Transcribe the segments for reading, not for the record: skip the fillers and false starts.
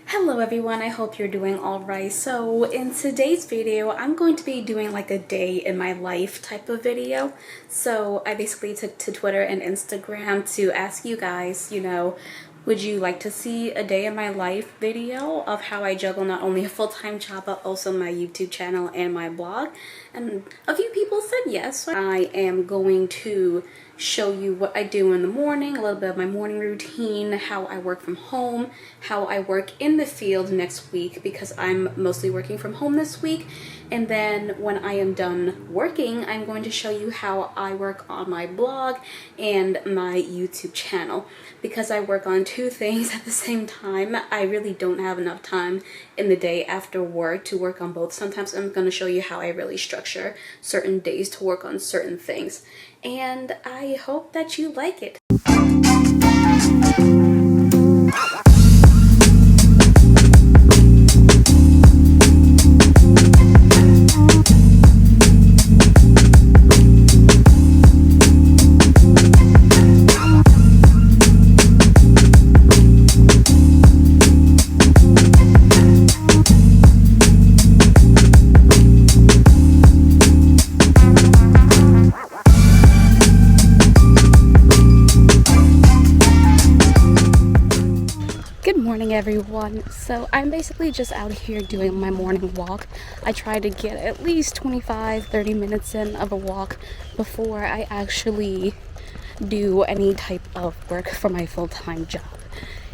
Hello everyone, I hope you're doing alright. So in today's video, I'm going to be doing like a day in my life type of video. So I basically took to Twitter and Instagram to ask you guys, would you like to see a day in my life video of how I juggle not only a full-time job but also my YouTube channel and my blog? And a few people said yes. I am going to show you what I do in the morning, a little bit of my morning routine, how I work from home, how I work in the field next week because I'm mostly working from home this week. And then when I am done working, I'm going to show you how I work on my blog and my YouTube channel. Because I work on two things at the same time, I really don't have enough time in the day after work to work on both. Sometimes I'm going to show you how I really structure certain days to work on certain things. And I hope that you like it. Everyone, so I'm basically just out here doing my morning walk. I try to get at least 25-30 minutes in of a walk before I actually do any type of work for my full-time job.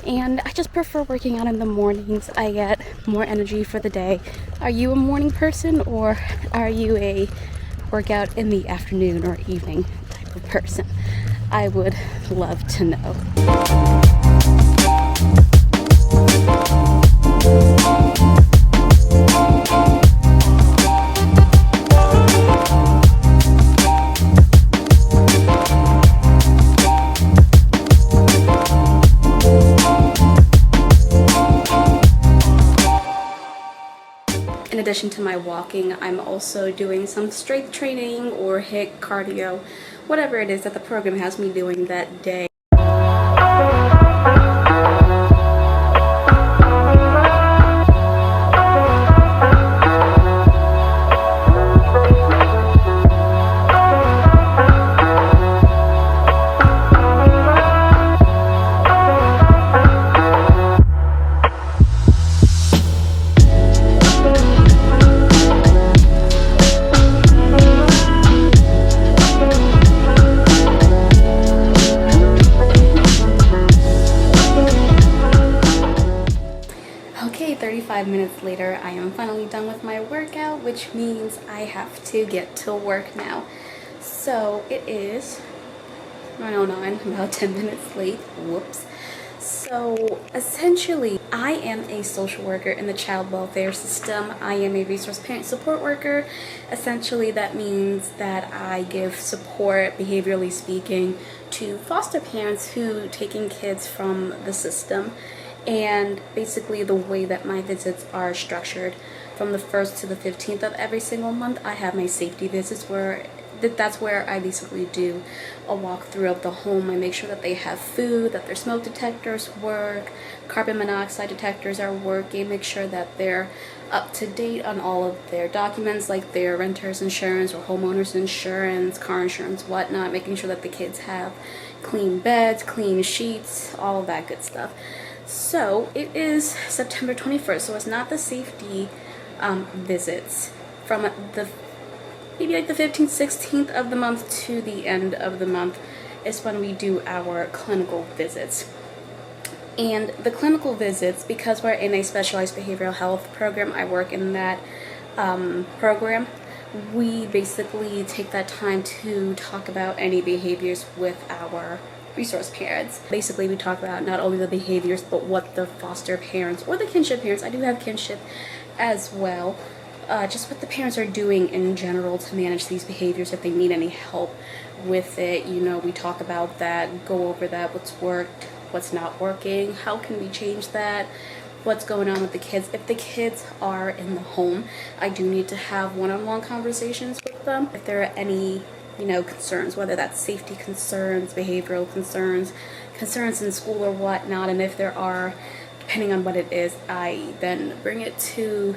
And I just prefer working out in the mornings. I get more energy for the day. Are you a morning person, or are you a workout in the afternoon or evening type of person? I would love to know. In addition to my walking, I'm also doing some strength training or HIIT cardio, whatever it is that the program has me doing that day. Okay, 35 minutes later, I am finally done with my workout, which means I have to get to work now. So it is 9:09, I'm about 10 minutes late. Whoops. So essentially, I am a social worker in the child welfare system. I am a resource parent support worker. Essentially, that means that I give support, behaviorally speaking, to foster parents who taking kids from the system. And basically the way that my visits are structured, from the 1st to the 15th of every single month, I have my safety visits where that's where I basically do a walkthrough of the home. I make sure that they have food, that their smoke detectors work, carbon monoxide detectors are working, make sure that they're up to date on all of their documents like their renter's insurance or homeowner's insurance, car insurance, whatnot, making sure that the kids have clean beds, clean sheets, all of that good stuff. So it is September 21st, so it's not the safety visits from maybe like the 15th, 16th of the month to the end of the month is when we do our clinical visits. And the clinical visits, because we're in a specialized behavioral health program, I work in that program, we basically take that time to talk about any behaviors with our resource parents. Basically, we talk about not only the behaviors, but what the foster parents or the kinship parents, I do have kinship as well, just what the parents are doing in general to manage these behaviors, if they need any help with it. You know, we talk about that, go over that, what's worked, what's not working, how can we change that, what's going on with the kids. If the kids are in the home, I do need to have one-on-one conversations with them. If there are any, you know, concerns, whether that's safety concerns, behavioral concerns, concerns in school or whatnot, and if there are, depending on what it is, I then bring it to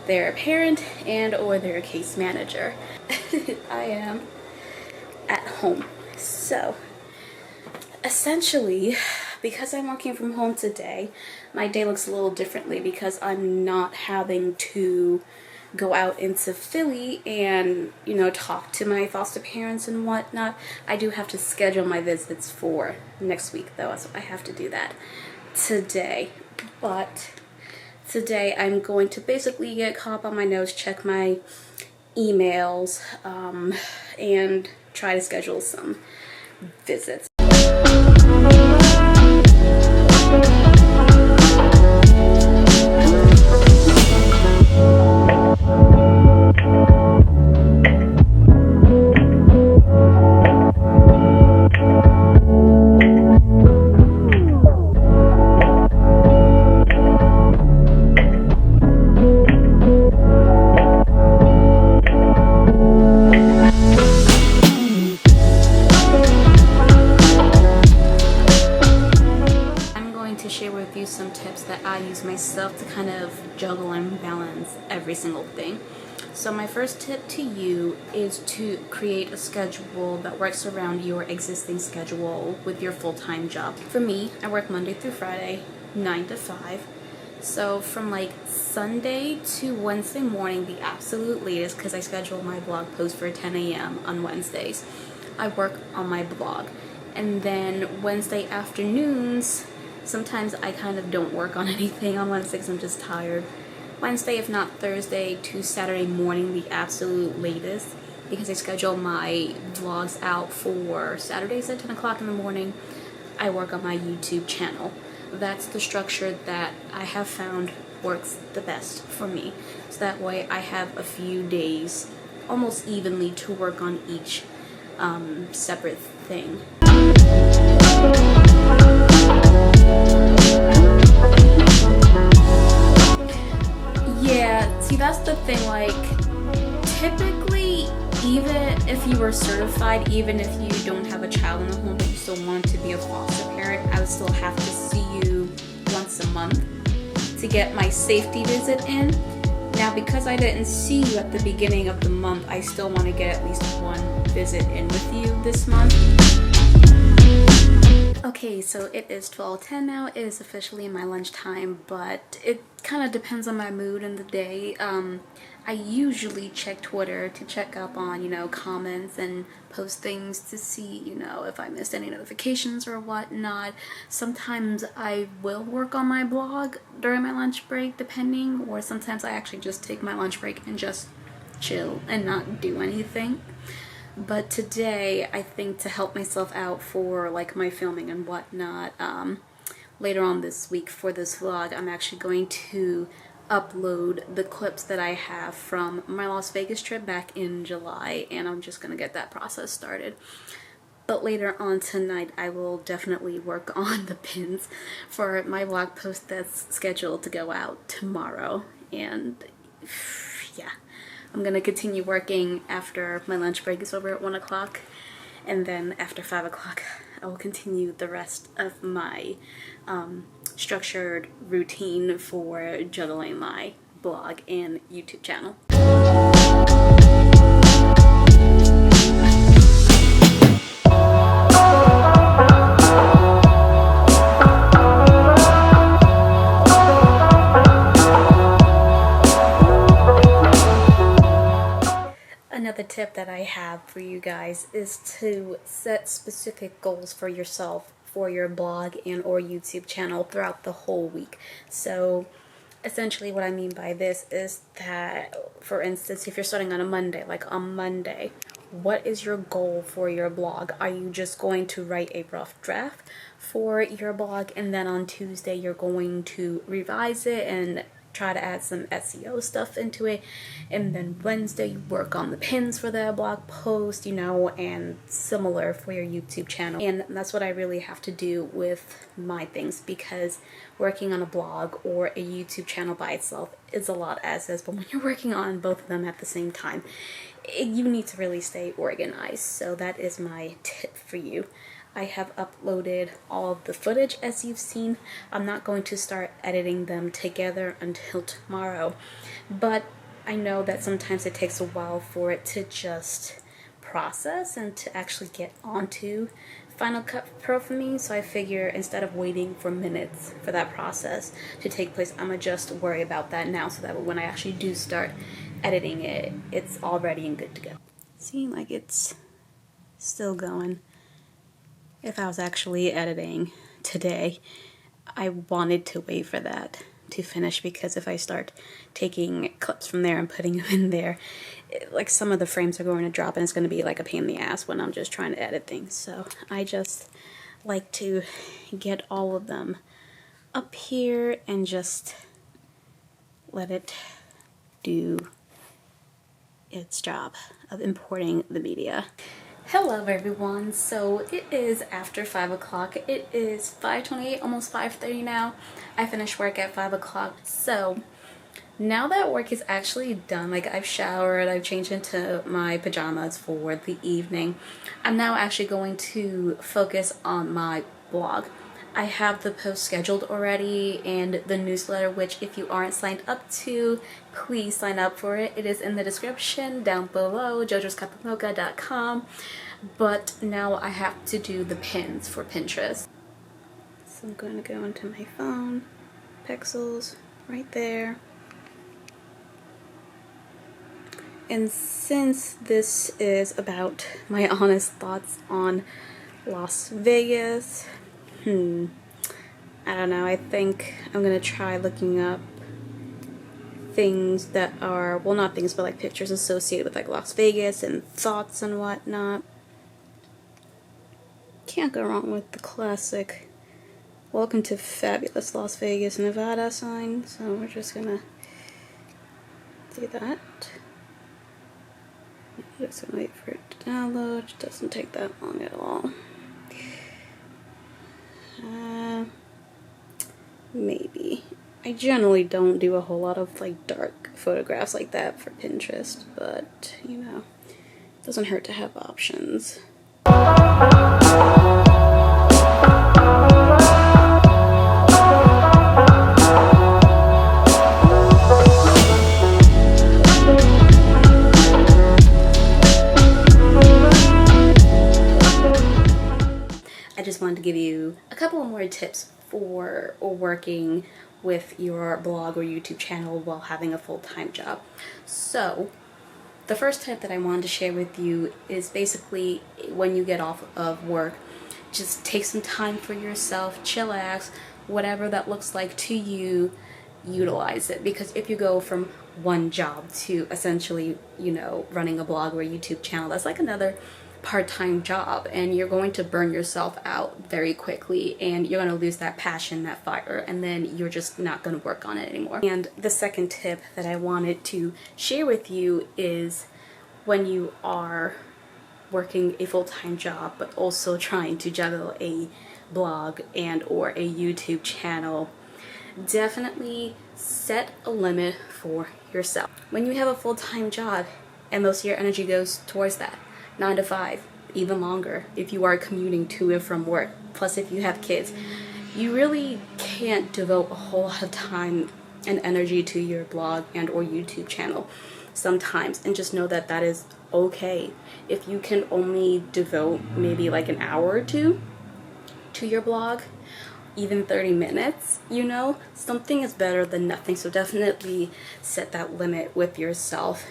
their parent and or their case manager. I am at home. So essentially, because I'm working from home today, my day looks a little differently because I'm not having to go out into Philly and, you know, talk to my foster parents and whatnot. I do have to schedule my visits for next week though, so I have to do that today. But today I'm going to basically get caught up on my notes, check my emails, and try to schedule some visits. Some tips that I use myself to kind of juggle and balance every single thing. So my first tip to you is to create a schedule that works around your existing schedule with your full-time job. For me, I work Monday through Friday, 9 to 5. So from like Sunday to Wednesday morning, the absolute latest, because I schedule my blog post for 10 a.m. on Wednesdays, I work on my blog. And then Wednesday afternoons, sometimes I kind of don't work on anything on Wednesday because I'm just tired. Wednesday, if not Thursday, to Saturday morning, the absolute latest, because I schedule my vlogs out for Saturdays at 10 o'clock in the morning. I work on my YouTube channel. That's the structure that I have found works the best for me. So that way I have a few days almost evenly to work on each separate thing. Yeah, see, that's the thing, like, typically, even if you were certified, even if you don't have a child in the home but you still want to be a foster parent, I would still have to see you once a month to get my safety visit in. Now, because I didn't see you at the beginning of the month, I still want to get at least one visit in with you this month. Okay, so it is 12:10 now. It is officially my lunchtime, but it kind of depends on my mood and the day. I usually check Twitter to check up on, you know, comments and post things to see, you know, if I missed any notifications or whatnot. Sometimes I will work on my blog during my lunch break, depending, or sometimes I actually just take my lunch break and just chill and not do anything. But today, I think to help myself out for like my filming and whatnot, later on this week for this vlog, I'm actually going to upload the clips that I have from my Las Vegas trip back in July, and I'm just gonna get that process started. But later on tonight, I will definitely work on the pins for my blog post that's scheduled to go out tomorrow. And yeah, I'm gonna continue working after my lunch break is over at 1 o'clock, and then after 5 o'clock I will continue the rest of my structured routine for juggling my blog and YouTube channel. Another tip that I have for you guys is to set specific goals for yourself for your blog and or YouTube channel throughout the whole week. So essentially what I mean by this is that, for instance, if you're starting on a Monday, like on Monday, what is your goal for your blog? Are you just going to write a rough draft for your blog, and then on Tuesday you're going to revise it and try to add some SEO stuff into it, and then Wednesday you work on the pins for the blog post, you know, and similar for your YouTube channel. And that's what I really have to do with my things, because working on a blog or a YouTube channel by itself is a lot as is, but when you're working on both of them at the same time, you need to really stay organized. So that is my tip for you. I have uploaded all of the footage as you've seen. I'm not going to start editing them together until tomorrow, but I know that sometimes it takes a while for it to just process and to actually get onto Final Cut Pro for me, so I figure instead of waiting for minutes for that process to take place, I'm gonna just worry about that now, so that when I actually do start editing it, it's all ready and good to go. See, like, it's still going. If I was actually editing today, I wanted to wait for that to finish, because if I start taking clips from there and putting them in there, like, some of the frames are going to drop and it's going to be like a pain in the ass when I'm just trying to edit things. So I just like to get all of them up here and just let it do its job of importing the media. Hello everyone, so it is after 5 o'clock. It is 5:28, almost 5:30 now. I finished work at 5 o'clock. So now that work is actually done, like, I've showered, I've changed into my pajamas for the evening, I'm now actually going to focus on my blog. I have the post scheduled already and the newsletter, which if you aren't signed up to, please sign up for it. It is in the description down below, jojoscupofmocha.com. But now I have to do the pins for Pinterest. So I'm going to go into my phone, pixels, right there. And since this is about my honest thoughts on Las Vegas, I don't know, I think I'm gonna try looking up things that are, well, not things, but like pictures associated with like Las Vegas and thoughts and whatnot. Can't go wrong with the classic "Welcome to fabulous Las Vegas, Nevada" sign, so we're just gonna do that. Just gonna wait for it to download. It doesn't take that long at all. Maybe. I generally don't do a whole lot of like dark photographs like that for Pinterest, but you know, it doesn't hurt to have options. I just wanted to give you a couple more tips for working with your blog or YouTube channel while having a full-time job. So the first tip that I wanted to share with you is basically when you get off of work, just take some time for yourself, chillax, whatever that looks like to you, utilize it. Because if you go from one job to essentially, you know, running a blog or a YouTube channel, that's like another part-time job, and you're going to burn yourself out very quickly, and you're going to lose that passion, that fire, and then you're just not going to work on it anymore. And the second tip that I wanted to share with you is when you are working a full-time job but also trying to juggle a blog and or a YouTube channel, definitely set a limit for yourself. When you have a full-time job and most of your energy goes towards that, 9 to 5, even longer if you are commuting to and from work, plus if you have kids, you really can't devote a whole lot of time and energy to your blog and or YouTube channel sometimes, and just know that that is okay. If you can only devote maybe like an hour or two to your blog, even 30 minutes, you know, something is better than nothing. So definitely set that limit with yourself.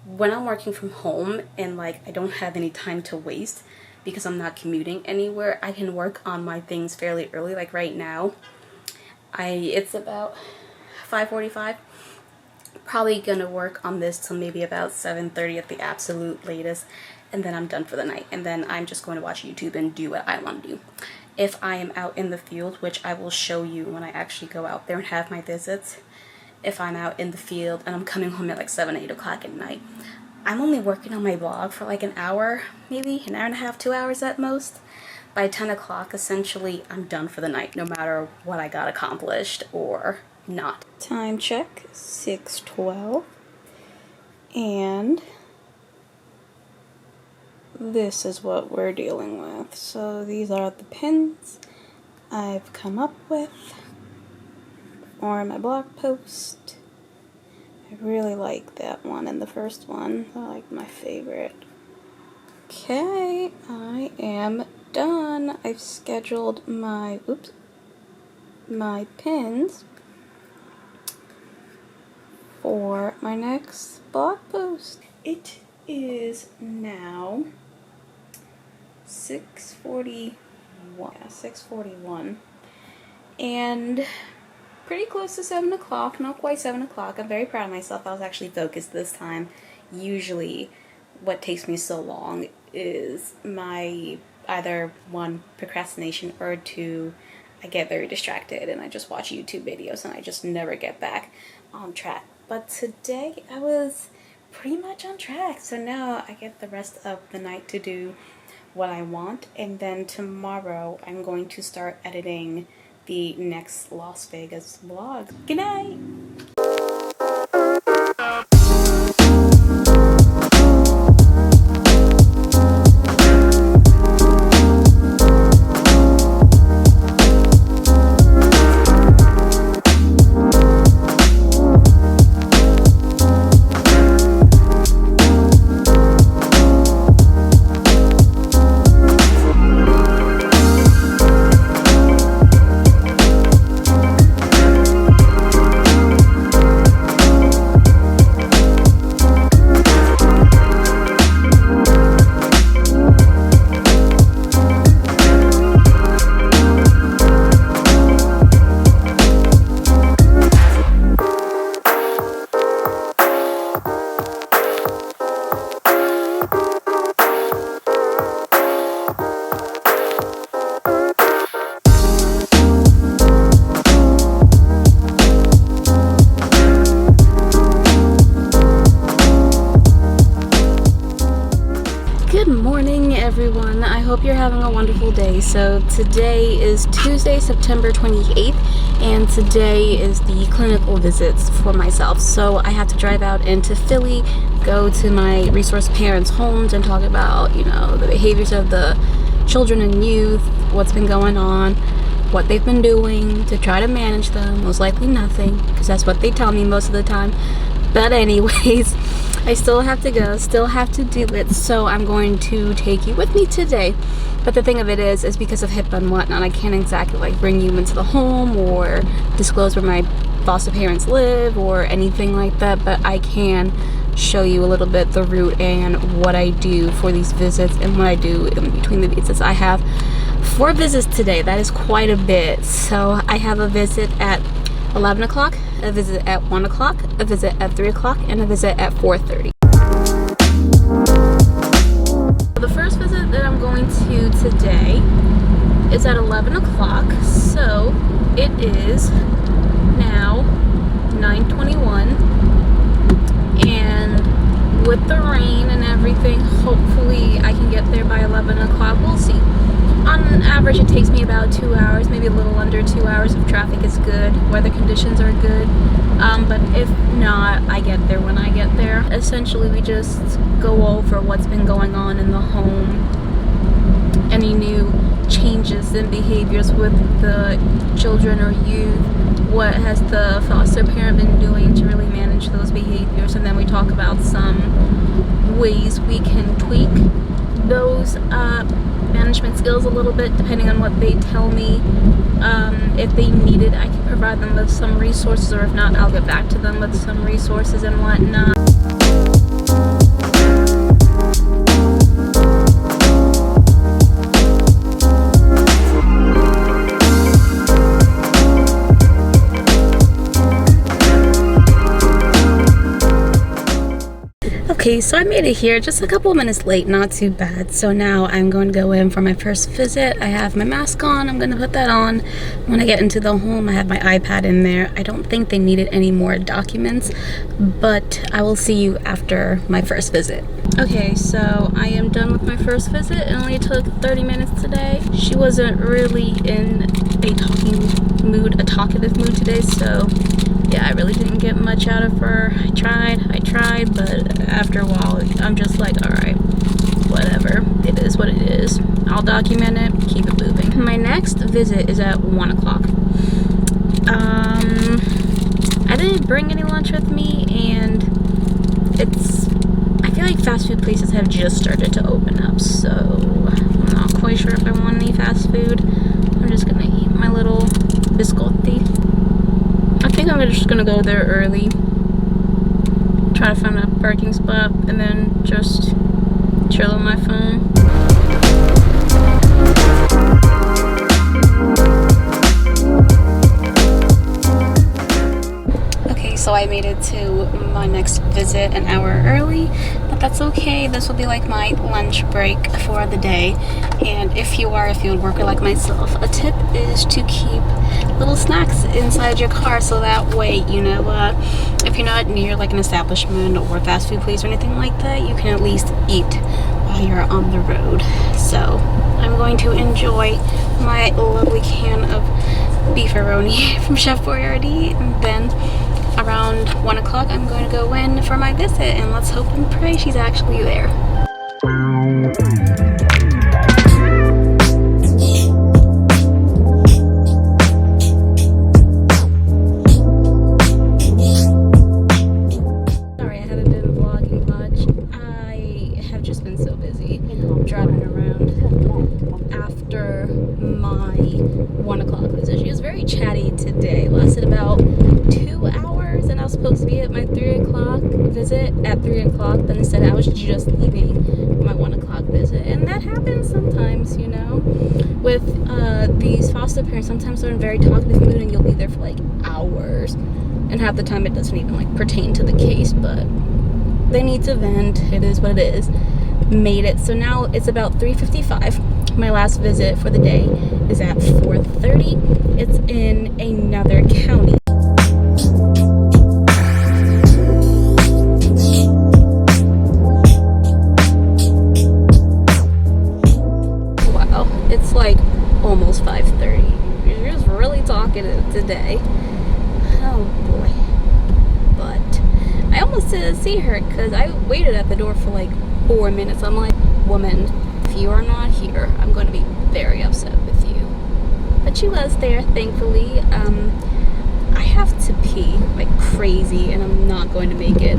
When I'm working from home and like I don't have any time to waste because I'm not commuting anywhere, I can work on my things fairly early. Like right now, it's about 5:45. Probably gonna work on this till maybe about 7:30 at the absolute latest, and then I'm done for the night, and then I'm just going to watch YouTube and do what I want to do. If I am out in the field, which I will show you when I actually go out there and have my visits, if I'm out in the field and I'm coming home at like 7, 8 o'clock at night. I'm only working on my blog for like an hour, maybe an hour and a half, 2 hours at most. By 10 o'clock, essentially, I'm done for the night, no matter what I got accomplished or not. Time check, 6:12. And this is what we're dealing with. So these are the pins I've come up with for my blog post. I really like that one and the first one. I like my favorite. Okay, I am done. I've scheduled my pins for my next blog post. It is now 6:41. Yeah, 6:41. And pretty close to 7 o'clock, not quite 7 o'clock. I'm very proud of myself. I was actually focused this time. Usually what takes me so long is my either one, procrastination, or two, I get very distracted and I just watch YouTube videos and I just never get back on track. But today I was pretty much on track. So now I get the rest of the night to do what I want, and then tomorrow I'm going to start editing the next Las Vegas vlog. Good night! Good morning, everyone. I hope you're having a wonderful day. So today is Tuesday, September 28th, and today is the clinical visits for myself. So I have to drive out into Philly, go to my resource parents' homes and talk about, the behaviors of the children and youth, what's been going on, what they've been doing to try to manage them. Most likely nothing, because that's what they tell me most of the time. But anyways, I still have to go, still have to do it, so I'm going to take you with me today. But the thing of it is because of HIPAA and whatnot, I can't exactly bring you into the home or disclose where my foster parents live or anything like that, but I can show you a little bit the route and what I do for these visits and what I do in between the visits. I have 4 visits today. That is quite a bit. So I have a visit at 11 o'clock, a visit at 1 o'clock, a visit at 3 o'clock, and a visit at 4:30. The first visit that I'm going to today is at 11 o'clock, so it is now 9:21, and with the rain and everything, hopefully I can get there by 11 o'clock. We'll see. On average, it takes me about 2 hours, maybe a little under 2 hours if traffic is good, weather conditions are good. But if not, I get there when I get there. Essentially, we just go over what's been going on in the home, any new changes in behaviors with the children or youth, what has the foster parent been doing to really manage those behaviors, and then we talk about some ways we can tweak those management skills a little bit depending on what they tell me. If they need it, I can provide them with some resources, or if not, I'll get back to them with some resources and whatnot. Okay, Okay, so I made it here just a couple of minutes late, not too bad. So now I'm going to go in for my first visit. I have my mask on, I'm going to put that on. When I get into the home, I have my iPad in there. I don't think they needed any more documents, but I will see you after my first visit. Okay, so I am done with my first visit. It only took 30 minutes today. She wasn't really in a talkative mood today, so yeah, I really didn't get much out of her. I tried, but after a while, I'm just like, alright, whatever. It is what it is. I'll document it, keep it moving. My next visit is at 1 o'clock. I didn't bring any lunch with me, and I feel like fast food places have just started to open up, so I'm not quite sure if I want any fast food. I'm just gonna eat my little biscotti. I think I'm just gonna go there early, try to find a parking spot, and then just chill on my phone. Okay, so I made it to my next visit an hour early, but that's okay. This will be like my lunch break for the day. And if you are a field worker like myself, a tip is to keep little snacks inside your car, so that way, you know, if you're not near like an establishment or a fast food place or anything like that, you can at least eat while you're on the road. So I'm going to enjoy my lovely can of beefaroni from Chef Boyardee, and then around 1 o'clock I'm going to go in for my visit, and let's hope and pray she's actually there. Sorry, I haven't been vlogging much. I have just been so busy driving around after my 1 o'clock visit. She was very chatty today. Lasted about 2 hours, and I was supposed to be at my 3 o'clock visit at 3 o'clock, but instead I was just leaving my 1 o'clock visit. And that happens sometimes, you know, with these foster parents. Sometimes they're in a very talkative mood, and you'll be there for like hours, and half the time it doesn't even like pertain to the case, but they need to vent. It is what it is. Made it. So now it's about 3:55. My last visit for the day is at 4:30. It's in another county. Wow, it's like almost 5:30. You're just really talkative today. Oh boy. But I almost didn't see her because I waited at the door for like 4 minutes. I'm like, woman, if you are not here, I'm going to be very upset with you. But she was there, thankfully. I have to pee like crazy, and I'm not going to make it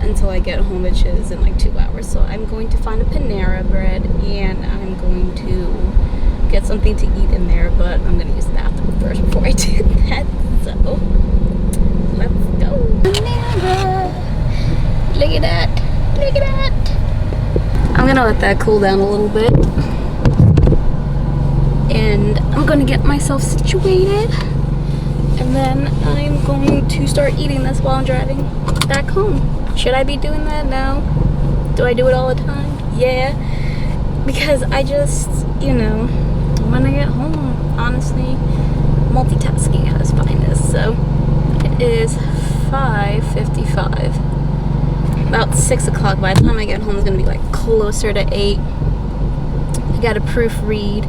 until I get home, which is in like 2 hours. So I'm going to find a Panera Bread, and I'm going to get something to eat in there, but I'm going to use the bathroom first before I do that. So let's go. Panera! Look at that! Look at that! I'm gonna let that cool down a little bit, and I'm gonna get myself situated, and then I'm going to start eating this while I'm driving back home. Should I be doing that? No. Do I do it all the time? Yeah, because I just, you know, when I get home, honestly, multitasking at its finest. So it is 5:55. About 6 o'clock. By the time I get home, it's gonna be like closer to 8. I gotta proofread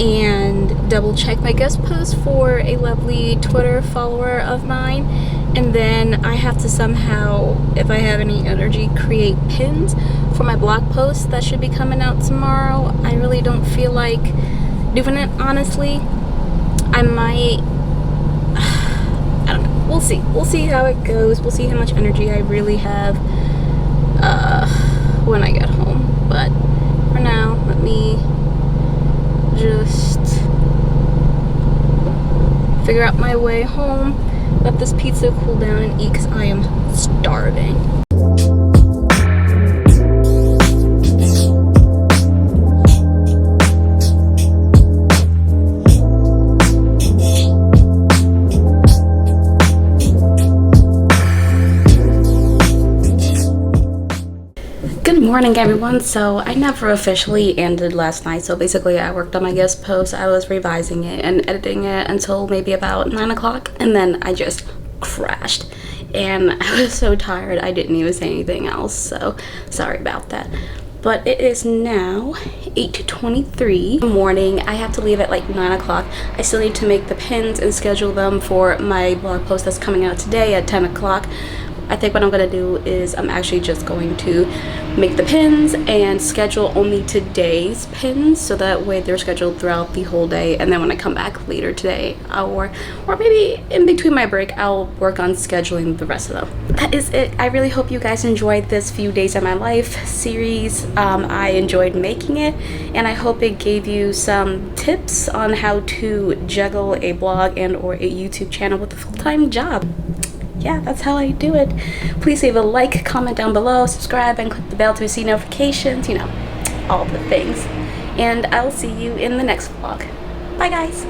and double check my guest post for a lovely Twitter follower of mine, and then I have to somehow, if I have any energy, create pins for my blog post that should be coming out tomorrow. I really don't feel like doing it, honestly. I might, I don't know. We'll see. We'll see how it goes. We'll see how much energy I really have when I get home. But for now, let me just figure out my way home, let this pizza cool down, and eat because I am starving. morning everyone. So I never officially ended last night, so basically I worked on my guest post. I was revising it and editing it until maybe about 9 o'clock, and then I just crashed and I was so tired I didn't even say anything else, so sorry about that. But it is now 8:23 in the morning. I have to leave at like 9 o'clock. I still need to make the pins and schedule them for my blog post that's coming out today at 10 o'clock. I think what I'm gonna do is I'm actually just going to make the pins and schedule only today's pins, so that way they're scheduled throughout the whole day, and then when I come back later today, or maybe in between my break, I'll work on scheduling the rest of them. That is it. I really hope you guys enjoyed this few days of my life series. I enjoyed making it, and I hope it gave you some tips on how to juggle a blog and or a YouTube channel with a full-time job. Yeah, that's how I do it. Please leave a like, comment down below, subscribe, and click the bell to receive notifications, you know, all the things. And I'll see you in the next vlog. Bye guys!